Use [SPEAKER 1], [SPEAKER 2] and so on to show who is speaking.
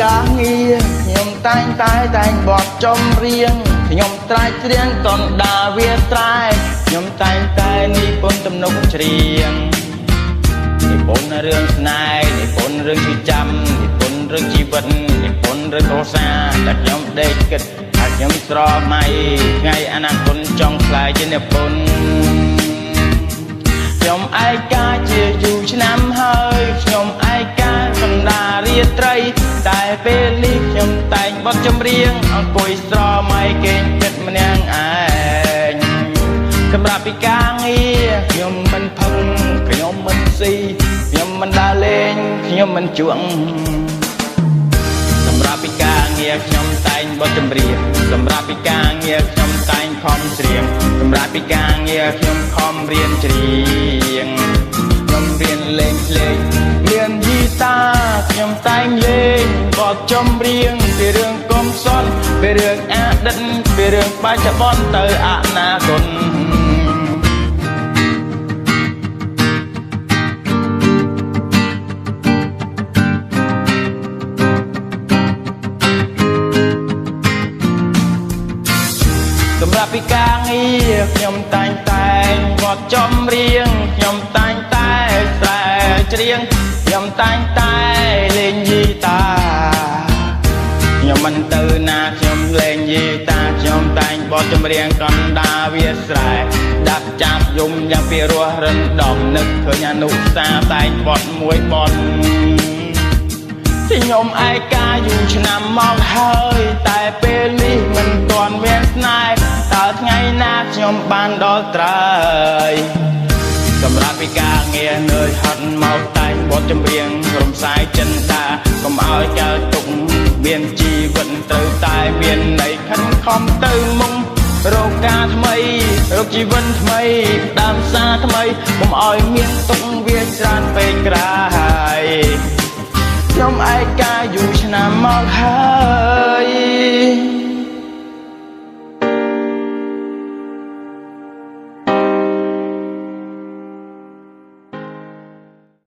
[SPEAKER 1] ការងារខ្ញុំតែងបត់ចំរៀងខ្ញុំត្រាច់ច្រៀងតនដាវាត្រែខ្ញុំតែនិពន្ធទំនុកច្រៀងនិពន្ធរឿងស្នេហ៍និពន្ធរឿងជីវិតចាំនិពន្ធរឿងជីវិតនិពន្ធរឿងគ្រួសារដែលខ្ញុំដេកគិតហើយខ្ញុំស្រមៃថ្ងៃអនាគតចង់ខ្លាយជានិពន្ធខ្ញុំឯកាជាយូរឆ្នាំហើយខ្ញុំឯកាកណ្ដារាត្រីតែពេលនេះខ្ញុំតែងបត់ចម្រៀងអង្គុយស្រមៃគេងគិតម្នាក់ឯងសម្រាប់ពីការងារខ្ញុំមិនផឹកខ្ញុំមិនស៊ីខ្ញុំមិនដើរលេងខ្ញុំមិនជក់សម្រាប់ពីការងារខ្ញុំតែងបត់ចម្រៀងសម្រាប់ពីការងារខ្ញុំតែងខំច្រៀងសម្រាប់ពីការងារខ្ញុំខំរៀនច្រៀងខ្ញុំរៀនលេងភ្លេងរៀនហ្គីតាខ្ញុំតែងលេងបទចម្រៀងពីរឿងកំសត់ពីរឿងអតីតពីរឿងបច្ចុប្បន្នទៅអនាគតសម្រាប់ពីការងារខ្ញុំតែងបត់ចម្រៀងខ្ញុំតែងស្រែច្រៀងខ្ញុំតែងលេងហ្គីតាខ្ញុំមិនទៅណាខ្ញុំលេងហ្គីតាខ្ញុំតែងបត់ចម្រៀងកណ្ដាវាស្រែដាក់ចាប់យំយ៉ាងពីរស់រិនដំនឹកឃើញអនុសាតែងបត់មួយបត់ខ្ញុំឯកាយូរឆ្នាំមកហើយតែពេលនេះមិនទាន់មានស្នេហ៍តើថ្ងៃណាខ្ញុំបានដល់ត្រើយសម្រាប់ពីការងារនឿយហត់មកតែងបទចម្រៀងរំសាយចិនតាកុំឲ្យកើតទុកមានជីវិតត្រូវតែមានន័យខិតខំទៅមុខរកការថ្មីរកជីវិតថ្មីដើមសារថ្មីកុំឲ្យមានទុកវាច្រើនពេកក្រៃខ្ញុំឯកាយូរឆ្នាំមកហើយ